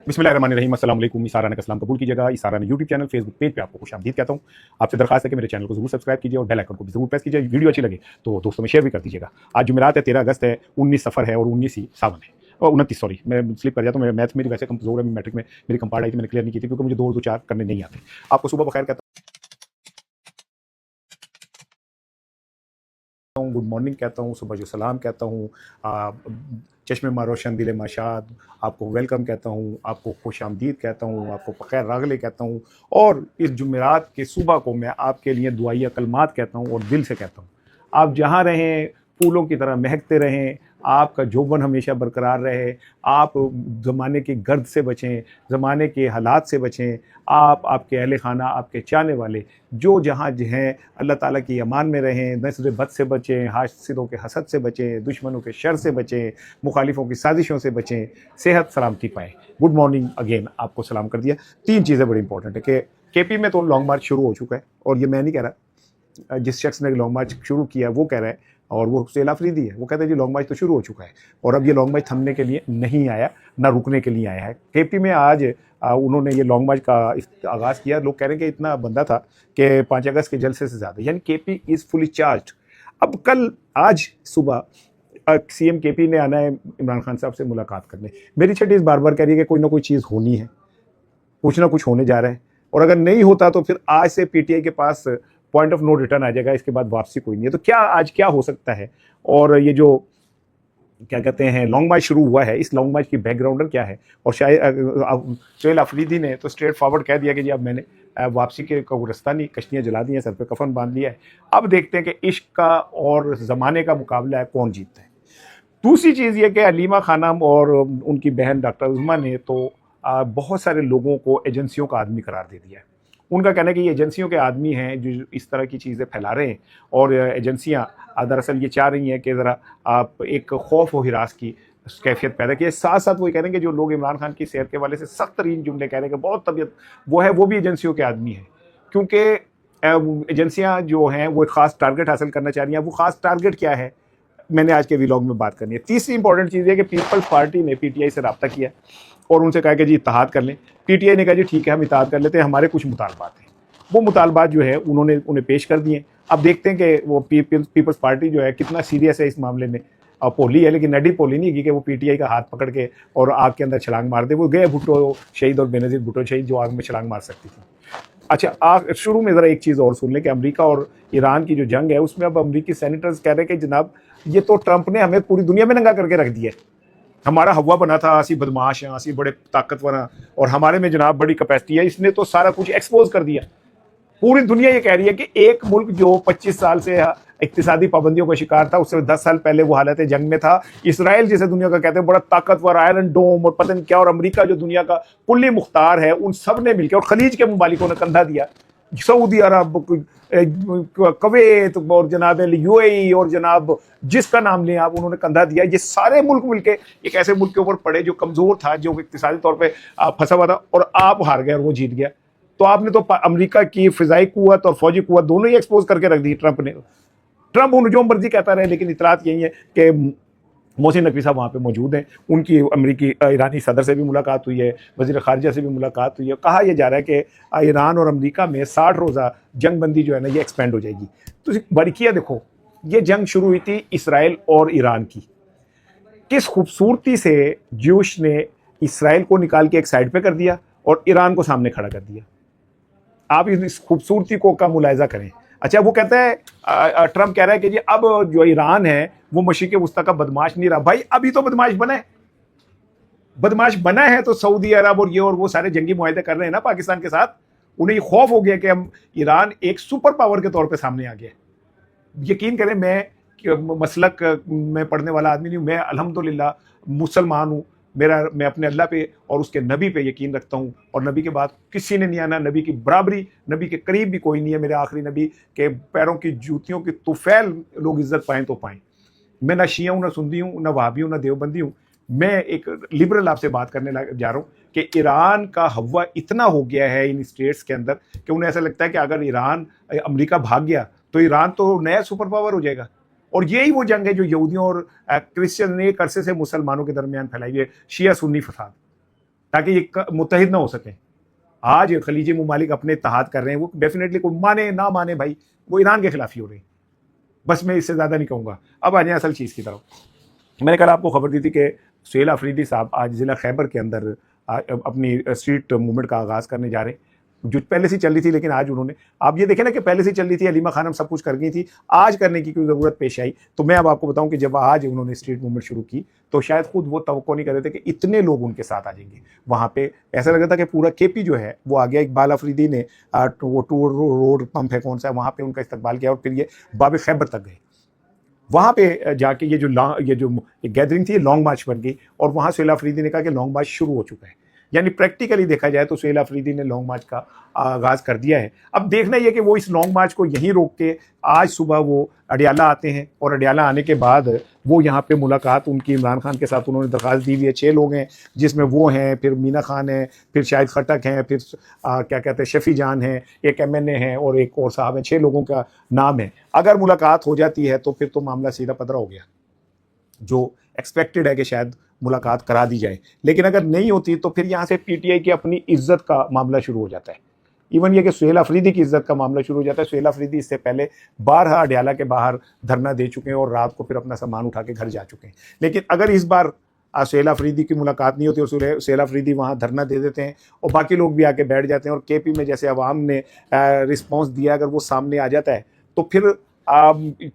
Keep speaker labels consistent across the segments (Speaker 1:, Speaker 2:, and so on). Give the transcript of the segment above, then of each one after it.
Speaker 1: बिस्मिल्लाहिर्रहमानिर्रहीम, अस्सलाम वालेकुम। इसारा ने कलाम कबूल कीजिएगा। इसारा ने यूट्यूब चैनल, फेसबुक पेज पे आपको खुशामदीद कहता हूँ। आपसे दरखास्त है कि मेरे चैनल को जरूर सब्सक्राइब कीजिए और बेल आइकन को भी जरूर प्रेस कीजिए। वीडियो अच्छी लगे तो दोस्तों में शेयर भी कर दीजिएगा। आज जुमेरात है, 13 अगस्त है, 19 सफ़र है और 19 ही सावन है और 29, सॉरी मैं स्लिप कर जाता हूँ। मैथ मेरी वैसे कमजोर है, मैट्रिक में मेरी कंपार्ट आई थी, मैंने क्लियर नहीं की थी क्योंकि मुझे 2 और 2 4 करने नहीं आते। आपको सुबह बखैर कहता हूँ, गुड मॉर्निंग कहता हूँ, सुबह जो सलाम कहता हूँ, चश्मे मा रोशन दिल माशाद, आपको वेलकम कहता हूँ, आपको खुश आमदीद कहता हूँ, आपको बखैर रागले कहता हूँ। और इस जुमेरात के सुबह को मैं आपके लिए दुआइया कलमात कहता हूँ और दिल से कहता हूँ, आप जहाँ रहें फूलों की तरह महकते रहें, आपका जोबन हमेशा बरकरार रहे, आप ज़माने की गर्द से बचें, ज़माने के हालात से बचें, आप, आपके अहले खाना, आपके चाहने वाले जो जहाँ हैं अल्लाह ताला की अमान में रहें, नस्र बद से बचें, हासिदों के हसद से बचें, दुश्मनों के शर से बचें, मुखालिफों की साजिशों से बचें, सेहत सलामती पाएँ। गुड मॉर्निंग अगेन, आपको सलाम कर दिया। 3 चीज़ें बड़ी इंपॉर्टेंट है कि केपी में तो लॉन्ग मार्च शुरू हो चुका है और ये मैं नहीं कह रहा, जिस शख्स ने लॉन्ग मार्च शुरू किया वो कह रहा है और वो हुसैन अफरीदी है, वो कहते हैं जी लॉन्ग मार्च तो शुरू हो चुका है और अब ये लॉन्ग मार्च थमने के लिए नहीं आया, ना रुकने के लिए आया है। केपी में आज उन्होंने ये लॉन्ग मार्च का आगाज़ किया। लोग कह रहे हैं कि इतना बंदा था कि 5 अगस्त के जलसे से ज़्यादा, यानी केपी इज़ फुली चार्ज। अब कल आज सुबह सीएम केपी ने आना है इमरान खान साहब से मुलाकात करने। मेरी छठी इस बार बार कह रही है कि कोई ना कोई चीज़ होनी है, कुछ ना कुछ होने जा रहा है और अगर नहीं होता तो फिर आज से पीटीआई के पास पॉइंट ऑफ नो रिटर्न आ जाएगा, इसके बाद वापसी कोई नहीं है। तो क्या आज क्या हो सकता है और ये जो क्या कहते हैं लॉन्ग मार्च शुरू हुआ है, इस लॉन्ग मार्च की बैकग्राउंडर क्या है। और शायद सुहेल अफरीदी ने तो स्ट्रेट फॉरवर्ड कह दिया कि जी अब मैंने वापसी के को रास्ता नहीं, कश्तियाँ जला दी हैं, सर पे कफन बांध लिया है, अब देखते हैं कि इश्क का और ज़माने का मुकाबला है, कौन जीतता है। दूसरी चीज़ ये कि हलीमा खानम और उनकी बहन डॉक्टर उज़मा ने तो बहुत सारे लोगों को एजेंसियों का आदमी करार दे दिया है। उनका कहना है कि ये एजेंसियों के आदमी हैं जो इस तरह की चीज़ें फैला रहे हैं और एजेंसियां दरअसल ये चाह रही हैं कि ज़रा आप एक खौफ व हिरास की कैफियत पैदा की। साथ साथ वो कह रहे हैं कि जो लोग इमरान खान की सेहत के वाले से सख्त तरीन जुमले कह रहे हैं कि बहुत तबीयत वो है, वो भी एजेंसियों के आदमी हैं, क्योंकि एजेंसियां जो हैं वो एक ख़ास टारगेट हासिल करना चाह रही हैं। वो ख़ास टारगेट क्या है, मैंने आज के व्लॉग में बात करनी है। तीसरी इंपॉर्टेंट चीज़ है कि पीपल्स पार्टी ने पीटीआई से रब्ता किया और उनसे कहा कि जी इत्तेहाद कर लें। पीटीआई ने कहा जी ठीक है, हम इत्तेहाद कर लेते हैं, हमारे कुछ मुतालबात हैं। वो मुतालबात जो है उन्होंने उन्हें पेश कर दिए। अब देखते हैं कि वो पीपल्स पार्टी जो है कितना सीरियस है इस मामले में। पोली है लेकिन नडी पोली नहीं की कि वो पीटीआई का हाथ पकड़ के और आग के अंदर छलांग मार दे। वो गए भुट्टो शहीद और बेनज़ीर भुट्टो शहीद जो आग में छलांग मार सकती थी। अच्छा, शुरू में ज़रा एक चीज़ और सुन लें कि अमेरिका और ईरान की जो जंग है उसमें अब अमेरिकी सेनेटर्स कह रहे हैं कि जनाब ये तो ट्रंप ने हमें पूरी दुनिया में नंगा करके रख दिया है। हमारा हवा बना था, असी बदमाश हैं, असी बड़े ताकतवर हैं और हमारे में जनाब बड़ी कैपेसिटी है, इसने तो सारा कुछ एक्सपोज कर दिया। पूरी दुनिया ये कह रही है कि एक मुल्क जो 25 साल से इक्तिसादी पाबंदियों का शिकार था, उससे 10 साल पहले वो हालत जंग में था। इसराइल जिसे दुनिया का कहते हैं बड़ा ताकतवर आयरन डोम और पता नहीं क्या, और अमेरिका जो दुनिया का कुल्ली मुख्तार है, उन सब ने मिलकर और खलीज के मुमालिकों ने कंधा दिया। सऊदी अरब, कवैत और जनाब यूएई और जनाब जिसका नाम लें आप, उन्होंने कंधा दिया। ये सारे मुल्क मिलके एक ऐसे मुल्क के ऊपर पड़े जो कमजोर था, जो इक्तिसादी तौर पे फंसा हुआ था, और आप हार गए और वो जीत गया। तो आपने तो अमेरिका की फिजाई कुव्वत और फौजी कुव्वत दोनों ही एक्सपोज करके रख दी ट्रंप ने। ट्रंप उन्हें जो मर्जी कहता रहे, लेकिन इतलात यही है कि मोहसिन नकवी साहब वहाँ पे मौजूद हैं। उनकी अमेरिकी ईरानी सदर से भी मुलाकात हुई है, वज़ीर ख़ारिजा से भी मुलाकात हुई है। कहा यह जा रहा है कि ईरान और अमेरिका में 60 रोज़ा जंग बंदी जो है ना, ये एक्सपेंड हो जाएगी। तो बारीकियाँ देखो, ये जंग शुरू हुई थी इसराइल और ईरान की। किस खूबसूरती से जूश ने इसराइल को निकाल के एक साइड पे कर दिया और ईरान को सामने खड़ा कर दिया। आप इस खूबसूरती को का मुलायजा करें। अच्छा, वो कहता है, ट्रंप कह रहा है कि जी अब जो ईरान है वो मशरिक़ वस्ता का बदमाश नहीं रहा। भाई अभी तो बदमाश बना है, बदमाश बना है तो सऊदी अरब और ये और वो सारे जंगी मुआहदे कर रहे हैं ना पाकिस्तान के साथ। उन्हें ये खौफ हो गया कि हम ईरान एक सुपर पावर के तौर पे सामने आ गया। यकीन करें, मैं मसलक में पढ़ने वाला आदमी नहीं हूँ, मैं अल्हम्दुलिल्लाह मुसलमान हूँ। मैं अपने अल्लाह पे और उसके नबी पे यकीन रखता हूँ और नबी के बाद किसी ने नहीं आना। नबी की बराबरी, नबी के करीब भी कोई नहीं है। मेरे आखिरी नबी के पैरों की जूतियों की तुफैल लोग इज्जत पाएँ तो पाएँ। मैं ना शिया हूँ, ना सुन्नी हूँ, ना वहाबी हूँ, ना देवबंदी हूँ। मैं एक लिबरल आपसे बात करने जा रहा हूँ कि ईरान का हवा इतना हो गया है इन स्टेट्स के अंदर कि उन्हें ऐसा लगता है कि अगर अमेरिका भाग गया तो ईरान तो नया सुपर पावर हो जाएगा। और यही वो जंग है जो यहूदियों और क्रिश्चियन ने एक अरसे से मुसलमानों के दरमियान फैलाई है, शिया सुन्नी फसाद। ताकि ये मुत्तहिद ना हो सकें। आज खलीजी ममालिक अपने इत्तेहाद कर रहे हैं, वो डेफिनेटली कोई माने ना माने भाई, वो ईरान के खिलाफ ही हो रही है। बस मैं इससे ज़्यादा नहीं कहूँगा। अब आ जाए असल चीज़ की तरफ। मैंने कल आपको खबर दी थी कि सुहेल अफरीदी साहब आज ज़िला खैबर के अंदर अपनी स्ट्रीट मूवमेंट का आगाज़ करने जा रहे हैं, जो पहले से चल रही थी, लेकिन आज उन्होंने, आप ये देखें ना कि पहले से चल रही थी, हलीमा खानम सब कुछ कर गई थी, आज करने की कोई ज़रूरत पेश आई। तो मैं अब आपको बताऊं कि जब आज उन्होंने स्ट्रीट मूवमेंट शुरू की तो शायद खुद वो तवक्को नहीं कर रहे थे कि इतने लोग उनके साथ आ जाएंगे। वहाँ पे ऐसा लग रहा था कि पूरा केपी जो है वो आ गया। इकबाल अफरीदी ने वो टूर रोड पंप है कौन सा है, वहाँ पे उनका इस्तकबाल किया और फिर ये बाब खैबर तक गए। वहाँ पे जाके ये जो गैदरिंग थी, लॉन्ग मार्च बन गई और वहाँ सुहेल अफरीदी ने कहा कि लॉन्ग मार्च शुरू हो चुका है। यानी प्रैक्टिकली देखा जाए तो सुहेल अफरीदी ने लॉन्ग मार्च का आगाज़ कर दिया है। अब देखना यह कि वो इस लॉन्ग मार्च को यहीं रोक के आज सुबह वो अडियाला आते हैं और अडियाला आने के बाद वो यहाँ पे मुलाकात उनकी इमरान खान के साथ उन्होंने दरख्वास्त दी हुई है। 6 लोग हैं, जिसमें वो हैं, फिर मीना खान है, फिर शाहिद खटक हैं, फिर क्या कहते हैं शफी जान है, एक MNA है और एक और साहब है। 6 लोगों का नाम है। अगर मुलाकात हो जाती है तो फिर तो मामला सीधा पधरा हो गया। जो एक्सपेक्टेड है कि शायद मुलाकात करा दी जाए, लेकिन अगर नहीं होती तो फिर यहाँ से PTI की अपनी इज्जत का मामला शुरू हो जाता है। इवन ये कि सुहेल अफरीदी की इज्जत का मामला शुरू हो जाता है। सुहेल अफरीदी इससे पहले बारहा अडियाला के बाहर धरना दे चुके हैं और रात को फिर अपना सामान उठा के घर जा चुके हैं। लेकिन अगर इस बार सुहेल अफरीदी की मुलाकात नहीं होती और सुहेल अफरीदी वहाँ धरना दे देते हैं और बाकी लोग भी आके बैठ जाते हैं और KP में जैसे अवाम ने रिस्पॉन्स दिया, अगर वो सामने आ जाता है तो फिर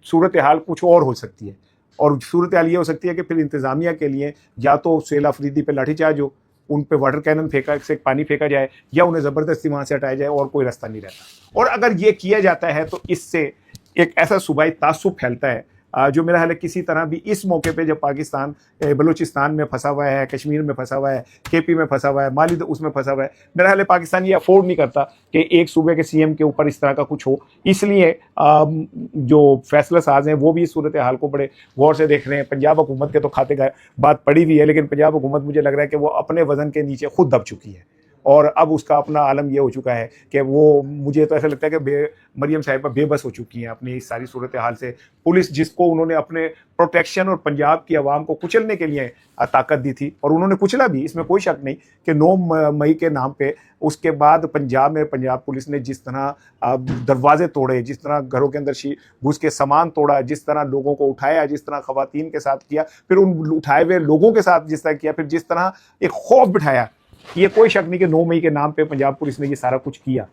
Speaker 1: सूरत हाल कुछ और हो सकती है। और सूरत हाल ये हो सकती है कि फिर इंतज़ामिया के लिए या तो सुहेल अफरीदी पे लाठीचार्ज हो, उन पे वाटर कैनन से पानी फेंका जाए, या उन्हें ज़बरदस्ती वहाँ से हटाया जाए, और कोई रास्ता नहीं रहता। और अगर ये किया जाता है तो इससे एक ऐसा सूबाई तासुब फैलता है जो मेरा ख्याल है किसी तरह भी इस मौके पे जब पाकिस्तान बलूचिस्तान में फंसा हुआ है, कश्मीर में फंसा हुआ है, KP में फंसा हुआ है, माली उसमें फंसा हुआ है, मेरा ख्याल है पाकिस्तान ये अफोर्ड नहीं करता कि एक सूबे के CM के ऊपर इस तरह का कुछ हो। इसलिए जो फैसला साज हैं वो भी इस सूरत हाल को बड़े गौर से देख रहे हैं। पंजाब हुकूमत के तो खाते का बात पड़ी हुई है, लेकिन पंजाब हुकूमत मुझे लग रहा है कि वो अपने वजन के नीचे खुद दब चुकी है और अब उसका अपना आलम यह हो चुका है कि वो, मुझे तो ऐसा लगता है कि मरियम साहिबा बेबस हो चुकी हैं अपनी इस सारी सूरत हाल से। पुलिस जिसको उन्होंने अपने प्रोटेक्शन और पंजाब की आवाम को कुचलने के लिए ताकत दी थी, और उन्होंने कुचला भी, इसमें कोई शक नहीं कि 9 मई के नाम पे उसके बाद पंजाब में पंजाब पुलिस ने जिस तरह दरवाजे तोड़े, जिस तरह घरों के अंदर घुस के सामान तोड़ा, जिस तरह लोगों को उठाया, जिस तरह खवातीन के साथ किया, फिर उन उठाए हुए लोगों के साथ जिस तरह किया, फिर जिस तरह एक खौफ बिठाया, ये कोई शक नहीं कि 9 मई के नाम पे पंजाब पुलिस ने ये सारा कुछ किया।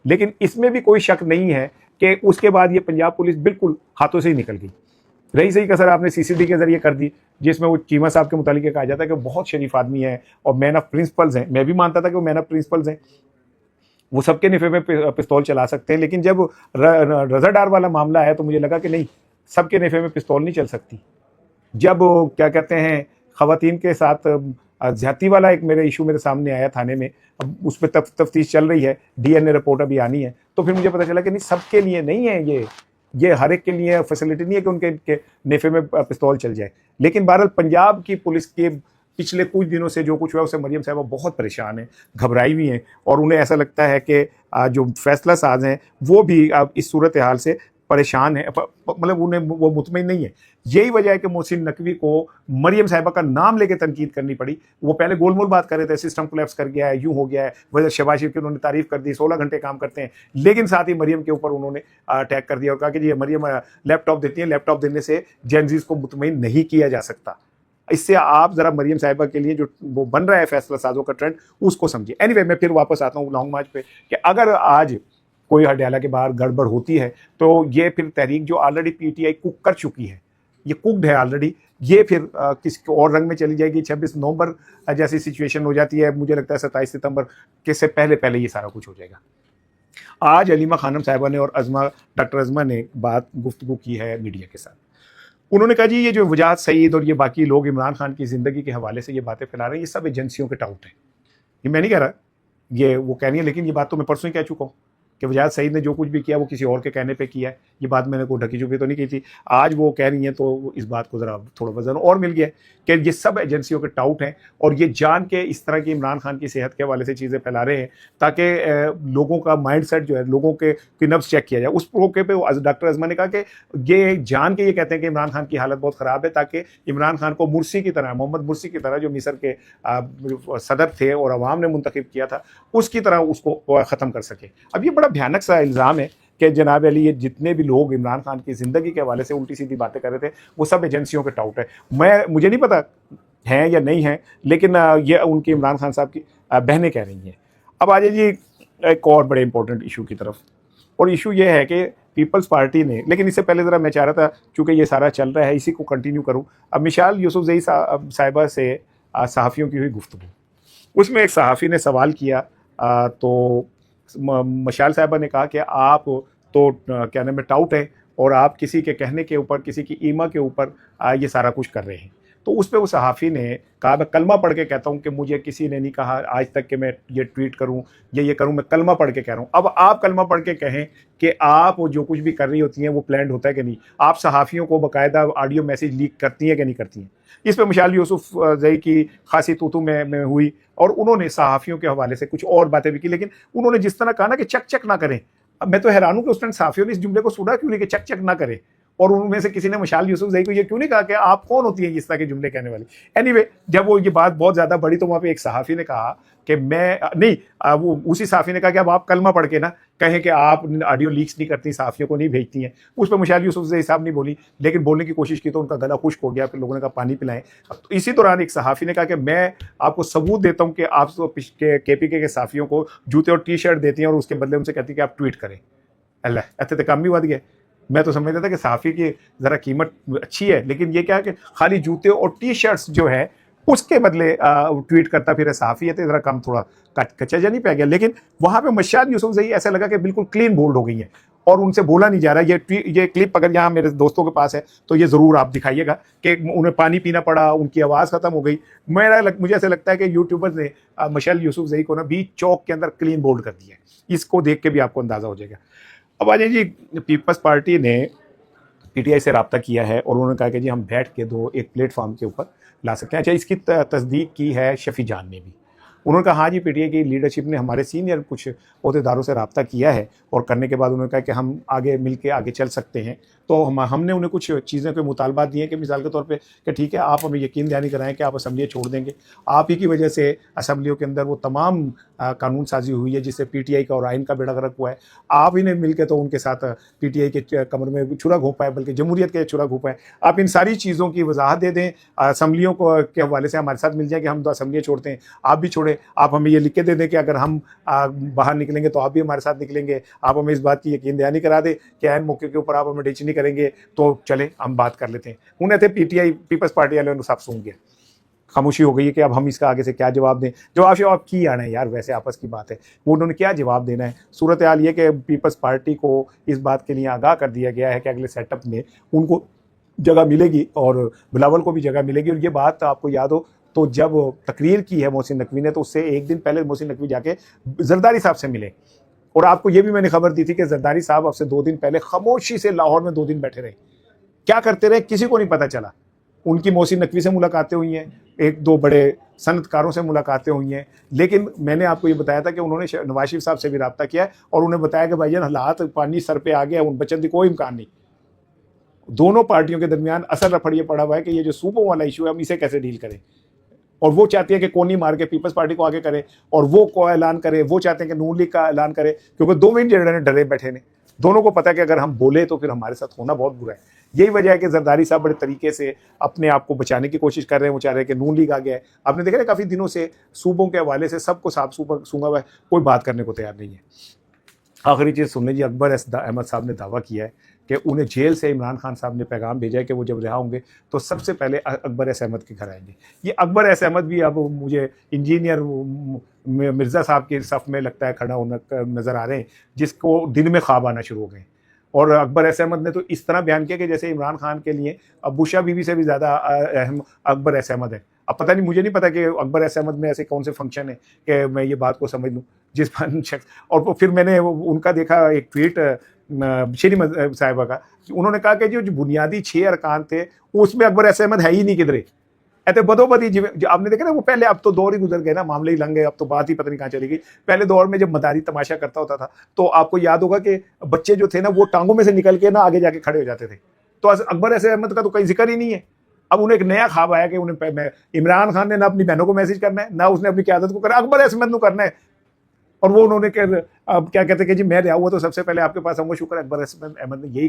Speaker 1: लेकिन इसमें भी कोई शक नहीं है कि उसके बाद ये पंजाब पुलिस बिल्कुल हाथों से ही निकल गई। रही सही कसर आपने CCD के जरिए कर दी, जिसमें वो चीमा साहब के मुतालिक कहा जाता है कि बहुत शरीफ आदमी है और मैन ऑफ प्रिंसिपल्स हैं। मैं भी मानता था कि वो मैन ऑफ प्रिंसिपल्स हैं, वो सबके निफे में पिस्तौल चला सकते हैं। लेकिन जब रजा डार वाला मामला है तो मुझे लगा कि नहीं, सबके निफे में पिस्तौल नहीं चल सकती। जब क्या कहते हैं खवातीन के साथ ज्यादती वाला एक मेरे इशू मेरे सामने आया थाने में, अब उस पर तफ्तीश चल रही है, DNA रिपोर्ट अभी आनी है, तो फिर मुझे पता चला कि नहीं, सबके लिए नहीं है ये हर एक के लिए फैसिलिटी नहीं है कि उनके नेफे में पिस्तौल चल जाए। लेकिन बहरहाल पंजाब की पुलिस के पिछले कुछ दिनों से जो कुछ हुआ उससे मरियम साहिबा बहुत परेशान हैं, घबराई हुई हैं, और उन्हें ऐसा लगता है कि जो फैसला साज हैं वो भी अब इस सूरत हाल से परेशान है, मतलब उन्हें वो मुतमईन नहीं है। यही वजह है कि मोहसिन नकवी को मरियम साहिबा का नाम लेके तनकीद करनी पड़ी। वो पहले गोलमोल बात कर रहे थे, सिस्टम कोलैप्स कर गया है, यूं हो गया है, वजह शहबाज शरीफ की उन्होंने तारीफ कर दी, 16 घंटे काम करते हैं, लेकिन साथ ही मरियम के ऊपर उन्होंने अटैक कर दिया और कहा कि जी मरियम लैपटॉप देती है, लैपटॉप देने से जेनजीज को मुतमईन नहीं किया जा सकता। इससे आप जरा मरियम साहिबा के लिए जो वो बन रहा है फैसला साजों का ट्रेंड, उसको समझिए। एनीवे, मैं फिर वापस आता हूँ लॉन्ग मार्च पे कि अगर आज कोई अडियाला के बाहर गड़बड़ होती है तो ये फिर तहरीक जो ऑलरेडी PTI कुक कर चुकी है, ये कुकड है ऑलरेडी, ये फिर किसी और रंग में चली जाएगी। 26 नवंबर जैसी सिचुएशन हो जाती है, मुझे लगता है 27 सितंबर के से पहले पहले ये सारा कुछ हो जाएगा। आज हलीमा खानम साहिबा ने और डॉक्टर अज़मा ने गुफ्तगू की है मीडिया के साथ। उन्होंने कहा जी ये जो वजाहत सईद और ये बाकी लोग इमरान खान की ज़िंदगी के हवाले से ये बातें फैला रहे हैं, ये सब एजेंसियों के टाउट हैं। ये मैं नहीं कह रहा, ये वो कह रही है, लेकिन ये बात तो मैं परसों ही कह चुका हूँ कि वजाहत सईद ने जो कुछ भी किया वो किसी और के कहने पे किया है। ये बात मैंने कोई ढकी छुपी तो नहीं की थी। आज वो कह रही हैं तो इस बात को ज़रा थोड़ा वजन और मिल गया कि ये सब एजेंसियों के टाउट हैं और ये जान के इस तरह की इमरान खान की सेहत के हवाले से चीज़ें फैला रहे हैं ताकि लोगों का माइंड सेट जो है, लोगों के नब्ज़ चेक किया जाए। उस मौके पर डॉक्टर अजमा ने कहा कि ये जान के ये कहते हैं कि इमरान खान की हालत बहुत ख़राब है ताकि इमरान खान को मुर्सी की तरह, मोहम्मद मुर्सी की तरह जो मिस्र के सदर थे और अवाम ने मुंतखब किया था, उसकी तरह उसको ख़त्म कर सके। अब ये बड़ा भयानक सा इल्ज़ाम है कि जनाब अली ये जितने भी लोग इमरान खान की ज़िंदगी के हवाले से उल्टी सीधी बातें कर रहे थे वो सब एजेंसियों के टाउट है। मुझे नहीं पता हैं या नहीं हैं, लेकिन ये उनकी इमरान खान साहब की बहनें कह रही हैं। अब आ जाइए जी एक और बड़े इंपॉर्टेंट इशू की तरफ, और इशू ये है कि पीपल्स पार्टी ने, लेकिन इससे पहले ज़रा मैं चाह रहा था चूँकि ये सारा चल रहा है इसी को कंटिन्यू करूँ। अब मिसाल यूसुफजई साहिबा से सहाफ़ियों की हुई गुफ्तगू, उसमें एक सहाफ़ी ने सवाल किया तो मशाल साहिबा ने कहा कि आप तो क्या नाम है टाउट है और आप किसी के कहने के ऊपर, किसी की ईमा के ऊपर ये सारा कुछ कर रहे हैं। तो उस पर वो सहाफ़ी ने कहा मैं कलमा पढ़ के कहता हूँ कि मुझे किसी ने नहीं कहा आज तक कि मैं ये ट्वीट करूँ या ये करूँ, मैं कलमा पढ़ के कह रहा हूँ। अब आप कलमा पढ़ के कहें कि आप जो कुछ भी कर रही होती हैं वो प्लान्ड होता है कि नहीं, आप सहाफ़ियों को बाकायदा ऑडियो मैसेज लीक करती हैं कि नहीं करती हैं। इस पर मिसाल यूसुफजई की खासी तूतू में हुई और उन्होंने सहाफ़ियों के हवाले से कुछ और बातें भी की, लेकिन उन्होंने जिस तरह कहा ना कि चक चक ना करें। अब मैं तो हैरान हूँ कि उस टाइम सहाफ़ियों ने इस जुमले को सुना क्यों नहीं कि चक चक ना करें, और उनमें से किसी ने मशाल यूसुफजई को ये क्यों नहीं कहा कि आप कौन होती हैं इस तरह के जुमले कहने वाली। एनीवे, जब वो ये बात बहुत ज़्यादा बढ़ी तो वहाँ पे एक सहाफ़ी ने कहा कि मैं नहीं, वो उसी सहाफ़ी ने कहा कि अब आप कलमा पढ़ के ना कहें कि आप ऑडियो लीक्स नहीं करती, सहाफ़ियों को नहीं भेजती हैं। उस पर मशाल यूसुफजई साहब नहीं बोली, लेकिन बोलने की कोशिश की तो उनका गला खुश्क हो गया, फिर लोगों ने कहा पानी पिलाएं। तो इसी दौरान एक सहाफ़ी ने कहा कि मैं आपको सबूत देता हूँ कि आप KPK के सहाफ़ियों को जूते और टी-शर्ट देती हैं और उसके बदले उनसे कहती कि आप ट्वीट करें। अल्लाह, ऐसे तो काम भी बढ़ गया। मैं तो समझता था कि सहाफ़ी की ज़रा कीमत अच्छी है, लेकिन ये क्या है कि खाली जूते और टी-शर्ट्स जो है उसके बदले ट्वीट करता फिर सहाफ़ी है, तो ज़रा कम थोड़ा कच्चा नहीं पै गया। लेकिन वहाँ पे मशाल यूसुफजई ऐसा लगा कि बिल्कुल क्लीन बोल्ड हो गई है और उनसे बोला नहीं जा रहा। ये क्लिप अगर यहाँ मेरे दोस्तों के पास है तो ये ज़रूर आप दिखाइएगा कि उन्हें पानी पीना पड़ा, उनकी आवाज़ ख़त्म हो गई। मुझे ऐसा लगता है कि यूट्यूबर्स ने मशाल यूसुफजई को ना बीच चौक के अंदर क्लीन बोल्ड कर दिया है। इसको देख के भी आपको अंदाज़ा हो जाएगा। अब आ जाइए जी, पीपल्स पार्टी ने PTI से रब्ता किया है और उन्होंने कहा कि जी हम बैठ के एक प्लेटफॉर्म के ऊपर ला सकते हैं। अच्छा, इसकी तस्दीक की है शफ़ी जान ने भी। उन्होंने कहा हाँ जी, PTI की लीडरशिप ने हमारे सीनियर कुछ अहदेदारों से रब्ता किया है और करने के बाद उन्होंने कहा कि हम आगे मिल के आगे चल सकते हैं। तो हमने उन्हें कुछ चीज़ें के मुतालबात दिए कि मिसाल के तौर पे कि ठीक है, आप हमें यकीन दहानी कराएं कि आप असम्बलियाँ छोड़ देंगे। आप ही की वजह से असम्बलियों के अंदर वो तमाम कानून साजी हुई है जिससे PTI का और आइन का बेड़ा गर्क हुआ है। आप ही ने मिल के तो उनके साथ PTI के कमर में छुरा घोंपा है, बल्कि जमहूरियत के छुरा घोंपा है। आप इन सारी चीज़ों की वजाहत दे दें, असम्बलियों के हवाले से हमारे साथ मिल जाए कि हम तो असम्बलियाँ छोड़ते हैं, आप भी छोड़े। आप हमें ये लिख के दे दें कि अगर हम बाहर निकलेंगे तो आप भी हमारे साथ निकलेंगे। आप हमें इस बात की यकीन दहानी करा दें कि ऐन मौके के ऊपर आप हमें टीच नहीं करेंगे तो चले हम बात कर लेते हैं। उन्हें थे PTI पीपल्स पार्टी वालों ने सब सुन गया, खामोशी हो गई है कि अब हम इसका आगे से क्या जवाब दें। जवाब की आना है यार, वैसे आपस की बात है, वो उन्होंने क्या जवाब देना है। सूरत हाल ये कि पीपल्स पार्टी को इस बात के लिए आगाह कर दिया गया है कि अगले सेटअप में उनको जगह मिलेगी और बिलावल को भी जगह मिलेगी। और ये बात आपको याद हो तो जब तकरीर की है मोहसिन नकवी ने, तो उससे एक दिन पहले मोहसिन नकवी जाके जरदारी साहब से मिले। और आपको ये भी मैंने खबर दी थी कि जरदारी साहब अब से 2 दिन पहले खामोशी से लाहौर में 2 दिन बैठे रहे। क्या करते रहे किसी को नहीं पता चला। उनकी मोहसिन नकवी से मुलाकातें हुई हैं, 1-2 बड़े सनतकारों से मुलाकातें हुई हैं, लेकिन मैंने आपको ये बताया था कि उन्होंने नवाज शरीफ साहब से भी रब्ता किया है और उन्हें बताया कि भाईजान हालात पानी सर पे आ गया, उन बचने की कोई इम्कान नहीं। दोनों पार्टियों के दरमियान असर रफड़िए पड़ा हुआ है कि ये जो सूबों वाला इशू है हम इसे कैसे डील करें। और वो चाहती है कि कोनी मार के पीपल्स पार्टी को आगे करे और वो को ऐलान करे, वो चाहते हैं कि नून लीग का ऐलान करे, क्योंकि दोनों ही जड़े डरे बैठे ने। दोनों को पता है कि अगर हम बोले तो फिर हमारे साथ होना बहुत बुरा है। यही वजह है कि जरदारी साहब बड़े तरीके से अपने आप को बचाने की कोशिश कर रहे हैं। वो चाह रहे हैं कि नून लीग आ गया है। आपने देखा ना काफ़ी दिनों से सूबों के हवाले से सबको साफ सूंगा हुआ है, कोई बात करने को तैयार नहीं है। आखिरी चीज़ सुनने जी, अकबर अहमद साहब ने दावा किया है कि उन्हें जेल से इमरान खान साहब ने पैगाम भेजा है कि वो जब रिहा होंगे तो सबसे पहले अकबर अहमद के घर आएंगे। ये अकबर अहमद भी अब मुझे इंजीनियर मिर्ज़ा साहब के सफ़ में लगता है खड़ा होना नज़र आ रहे हैं, जिसको दिन में ख्वाब आना शुरू हो गए। और अकबर एस अहमद ने तो इस तरह बयान किया कि जैसे इमरान खान के लिए अब बुशा बीवी से भी ज़्यादा अहम अकबर एस अहमद है। अब पता नहीं, मुझे नहीं पता कि अकबर एस अहमद में ऐसे कौन से फंक्शन है कि मैं ये बात को समझ लूँ जिस पर शख्स। और फिर मैंने उनका देखा एक ट्वीट शरी साहिबा का, उन्होंने कहा कि जो बुनियादी 6 अरकान थे उसमें अकबर एस अहमद है ही नहीं किधरे। ऐसे बदोबदी जो आपने देखा ना, वो पहले, अब तो दौर ही गुजर गए ना, मामले ही लंग गए, अब तो बात ही पता नहीं कहाँ चली गई। पहले दौर में जब मदारी तमाशा करता होता था तो आपको याद होगा कि बच्चे जो थे ना वो टांगों में से निकल के ना आगे जाके खड़े हो जाते थे। तो अकबर ऐसे अहमद का तो कहीं जिक्र ही नहीं है। अब उन्हें एक नया ख्वाब आया कि उन्हें इमरान खान ने ना अपनी बहनों को मैसेज करना है, ना उसने अपनी क़यादत को करना, अकबर अहमद को करना है। और वो उन्होंने क्या कहते हैं कि जी मैं रहा हुआ तो सबसे पहले आपके पास आऊंगा, शुक्र अकबर अहमद ने यही